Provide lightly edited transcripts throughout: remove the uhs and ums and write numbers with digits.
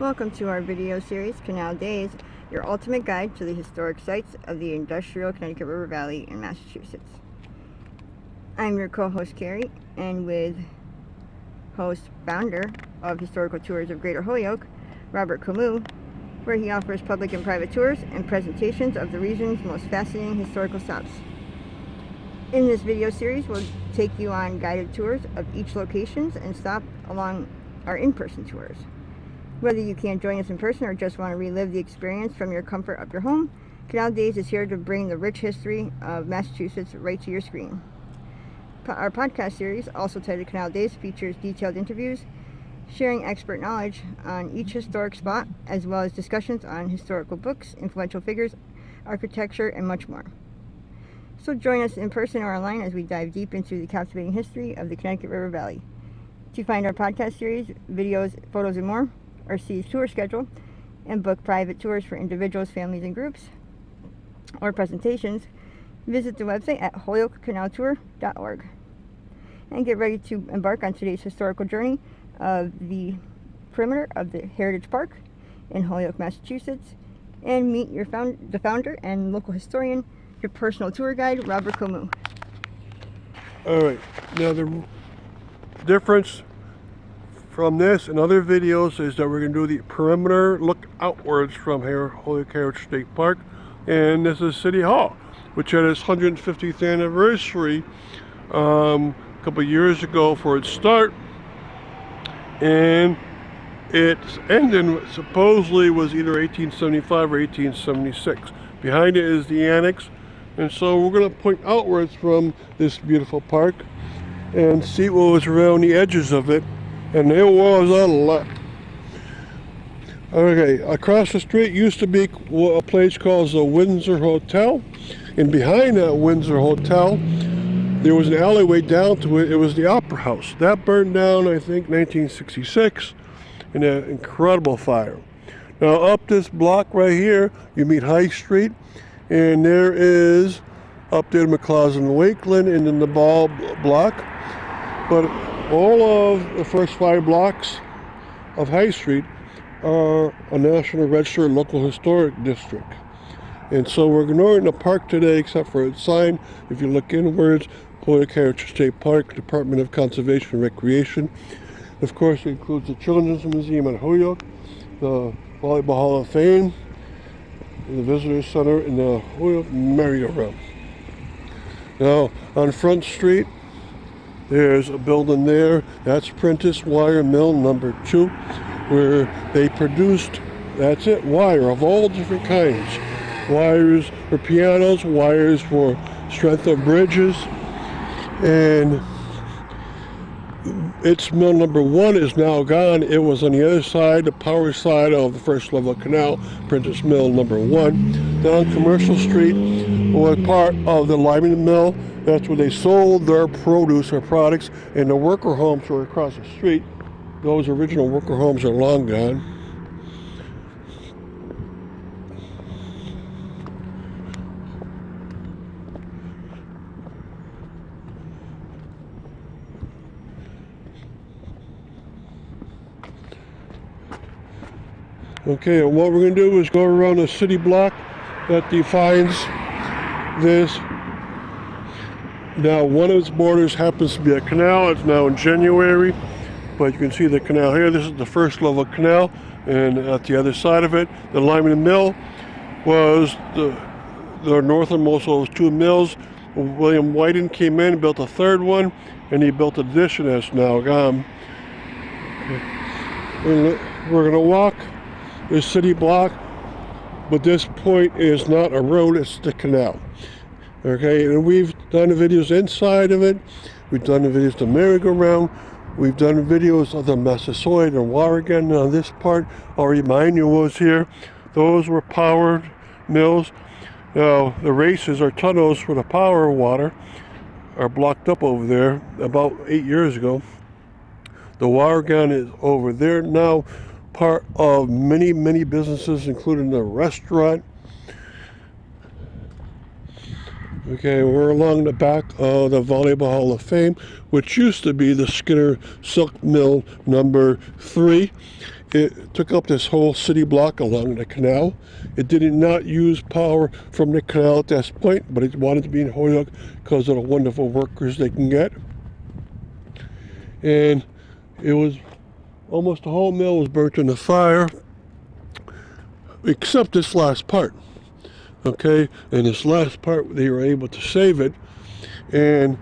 Welcome to our video series, Canal Days, your ultimate guide to the historic sites of the industrial Connecticut River Valley in Massachusetts. I'm your co-host Carrie, and with founder of Historical Tours of Greater Holyoke, Robert Camus, where he offers public and private tours and presentations of the region's most fascinating historical stops. In this video series, we'll take you on guided tours of each locations and stop along our in-person tours. Whether you can't join us in person or just want to relive the experience from your comfort of your home, Canal Days is here to bring the rich history of Massachusetts right to your screen. Our podcast series, also titled Canal Days, features detailed interviews, sharing expert knowledge on each historic spot, as well as discussions on historical books, influential figures, architecture, and much more. So join us in person or online as we dive deep into the captivating history of the Connecticut River Valley. To find our podcast series, videos, photos, and more, or see tour schedule and book private tours for individuals, families, and groups, or presentations, visit the website at holyokecanaltour.org and get ready to embark on today's historical journey of the perimeter of the Heritage Park in Holyoke, Massachusetts, and meet the founder and local historian, your personal tour guide, Robert Camus. All right, now the difference from this and other videos is that we're going to do the perimeter look outwards from here, Holyoke Heritage State Park, and this is City Hall, which had its 150th anniversary a couple years ago for its start, and its ending supposedly was either 1875 or 1876. Behind it is the annex, and so we're going to point outwards from this beautiful park and see what was around the edges of it. And there was a lot. Okay, across the street used to be a place called the Windsor Hotel. And behind that Windsor Hotel, there was an alleyway down to it. It was the Opera House. That burned down, I think, 1966 in an incredible fire. Now, up this block right here, you meet High Street. And there is up there McCloskey and Wakeland and then the Ball block. But all of the first 5 blocks of High Street are a National Register Local Historic District. And so we're ignoring the park today except for its sign. If you look inwards, Holyoke Heritage State Park, Department of Conservation and Recreation. Of course, it includes the Children's Museum at Holyoke, the Volleyball Hall of Fame, the Visitor Center, and the Holyoke Merry-Go-Round. Now, on Front Street, there's a building there, that's Prentice Wire Mill number 2, where they produced, that's it, wire of all different kinds. Wires for pianos, wires for strength of bridges, and its mill number 1 is now gone. It was on the other side, the power side of the first level canal, Prentice Mill number 1. Down Commercial Street was part of the Lyman Mill. That's where they sold their produce or products, and the worker homes were across the street. Those original worker homes are long gone. Okay, and what we're going to do is go around the city block that defines this. Now, one of its borders happens to be a canal. It's now in January, but you can see the canal here. This is the first level canal, and at the other side of it, the Lyman Mill was the northernmost of those 2 mills. William Whiting came in and built a third one, and he built an addition that's now gone. And we're going to walk this city block, but this point is not a road, it's the canal. Okay, and we've done the videos inside of it. We've done the videos of the merry-go-round. We've done videos of the Massasoit and Warrigan. On this part, I'll remind you was here. Those were powered mills. Now, the races or tunnels for the power water are blocked up over there about 8 years ago. The Warrigan is over there now, part of many, many businesses, including the restaurant. Okay, we're along the back of the Volleyball Hall of Fame, which used to be the Skinner Silk Mill number 3. it took up this whole city block along the canal. It did not use power from the canal at this point, but it wanted to be in Holyoke because of the wonderful workers they can get. And it was almost the whole mill was burnt in the fire, except this last part. Okay, and this last part they were able to save it. And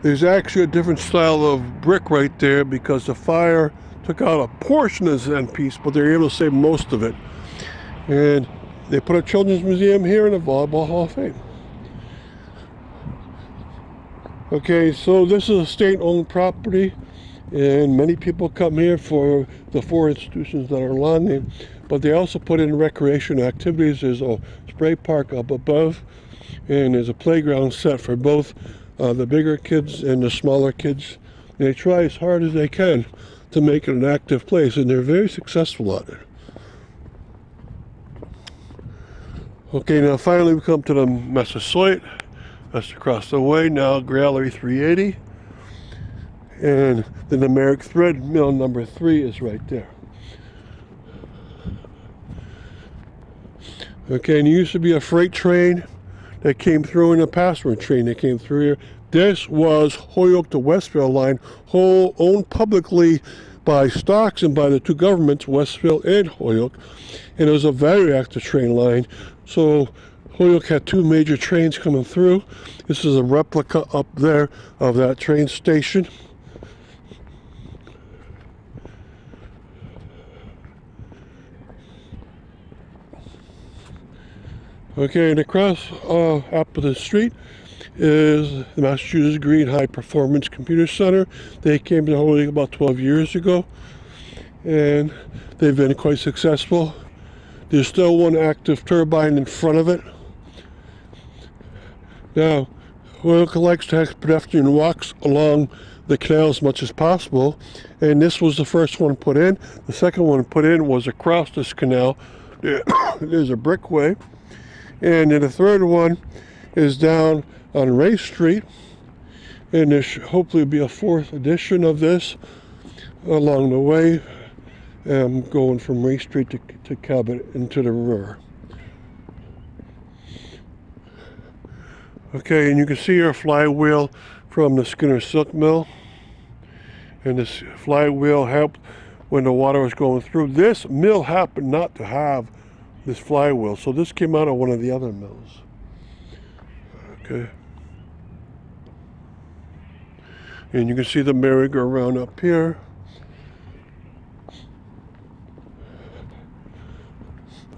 there's actually a different style of brick right there because the fire took out a portion of the end piece, but they were able to save most of it. And they put a children's museum here in the Volleyball Hall of Fame. Okay, so this is a state-owned property, and many people come here for the 4 institutions that are along it, but they also put in recreation activities. There's a spray park up above, and there's a playground set for both the bigger kids and the smaller kids. And they try as hard as they can to make it an active place, and they're very successful at it. Okay, now finally we come to the Massasoit. That's across the way now, Gallery 380. And then the Merrick Thread Mill number 3 is right there. Okay, and there used to be a freight train that came through and a passenger train that came through here. This was Holyoke to Westville line, owned publicly by Stocks and by the 2 governments, Westville and Holyoke. And it was a very active train line. So Holyoke had 2 major trains coming through. This is a replica up there of that train station. Okay, and across Appleton Street is the Massachusetts Green High Performance Computer Center. They came to Holyoke about 12 years ago, and they've been quite successful. There's still 1 active turbine in front of it. Now, Holyoke likes to have pedestrian walks along the canal as much as possible, and this was the first one put in. The second one put in was across this canal. There's a brickway. And then the third one is down on Race Street, and there should hopefully be a 4th edition of this along the way, going from Race Street to Cabot into the river. Okay, and you can see our flywheel from the Skinner Silk Mill, and this flywheel helped when the water was going through. This mill happened not to have this flywheel, so this came out of one of the other mills. Okay, and you can see the merry-go-round up here.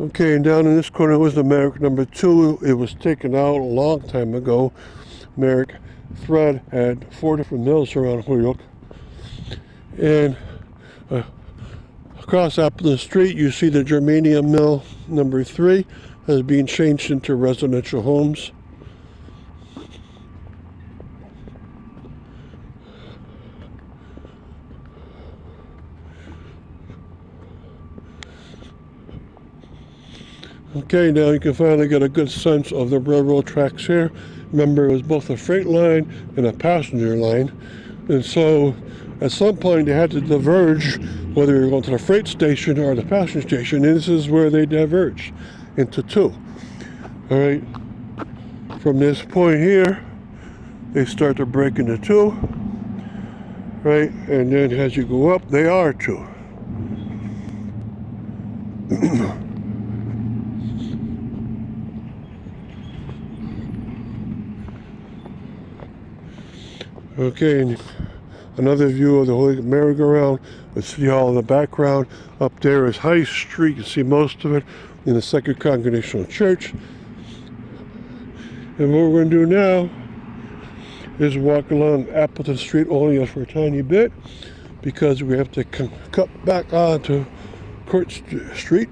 Okay, and down in this corner was the Merrick number 2. It was taken out a long time ago. Merrick Thread had 4 different mills around Holyoke, and across Appleton Street, you see the Germanium Mill number 3 has been changed into residential homes. Okay, now you can finally get a good sense of the railroad tracks here. Remember, it was both a freight line and a passenger line. And so at some point they had to diverge, whether you're going to the freight station or the passenger station, and this is where they diverged into 2. All right, from this point here, they start to break into 2, right? And then as you go up, they are 2. Okay, and another view of the Holyoke merry-go-round with City Hall in the background. Up there is High Street. You can see most of it in the Second Congregational Church. And what we're going to do now is walk along Appleton Street only for a tiny bit, because we have to cut back onto Court Street.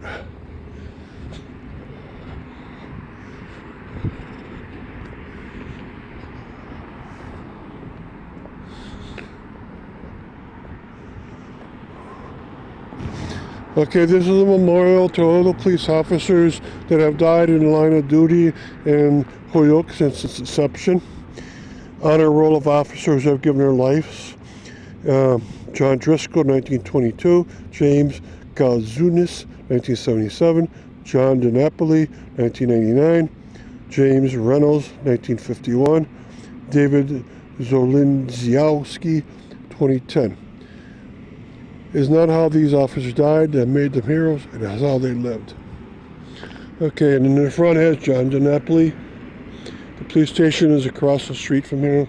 Okay, this is a memorial to all the police officers that have died in the line of duty in Holyoke since its inception. Honor roll of officers who have given their lives. John Driscoll, 1922. James Galzunis, 1977, John DiNapoli, 1999, James Reynolds, 1951, David Zolindziowski, 2010. It's not how these officers died that made them heroes, it is how they lived. Okay, and in the front has John DiNapoli. The police station is across the street from here.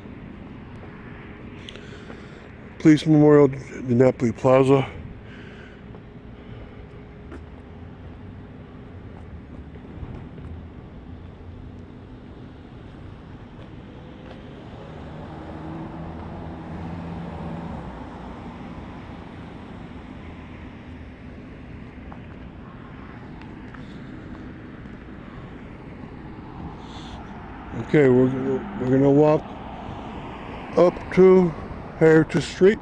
Police Memorial, DiNapoli Plaza. Okay, we're gonna walk up to Heritage Street.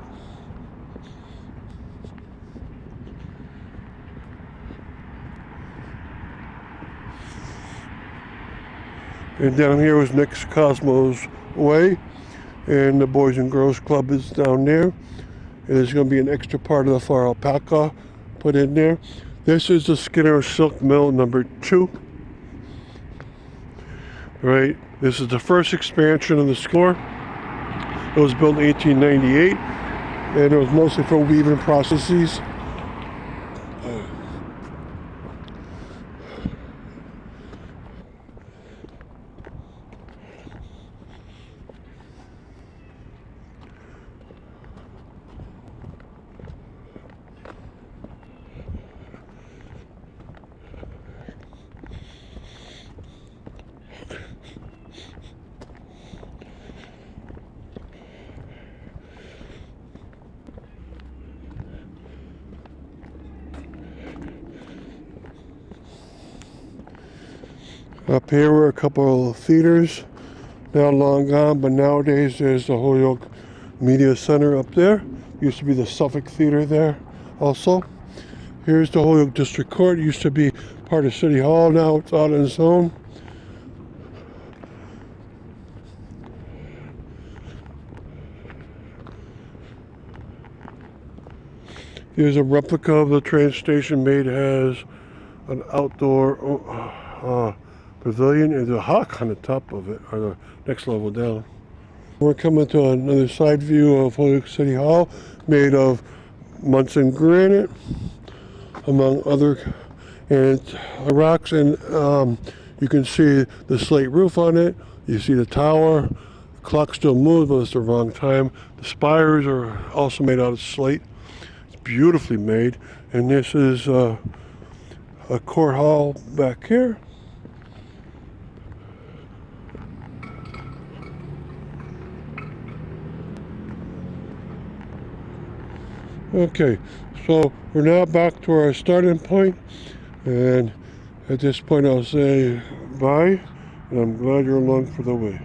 And down here was Nick's Cosmos Way, and the Boys and Girls Club is down there. And there's going to be an extra part of the Far Alpaca put in there. This is the Skinner Silk Mill number 2. Right, this is the first expansion of the store. It was built in 1898, and it was mostly for weaving processes. Up here were a couple of theaters, now long gone, but nowadays there's the Holyoke Media Center up there. Used to be the Suffolk Theater there also. Here's the Holyoke District Court. It used to be part of City Hall, now it's out on its own. Here's a replica of the train station made as an outdoor pavilion, and a hawk on the top of it, or the next level down. We're coming to another side view of Holyoke City Hall, made of Munson granite, among other rocks, and you can see the slate roof on it. You see the tower. The clock still moves, but it's the wrong time. The spires are also made out of slate. It's beautifully made, and this is a court hall back here. Okay, so we're now back to our starting point, and at this point I'll say bye, and I'm glad you're along for the way.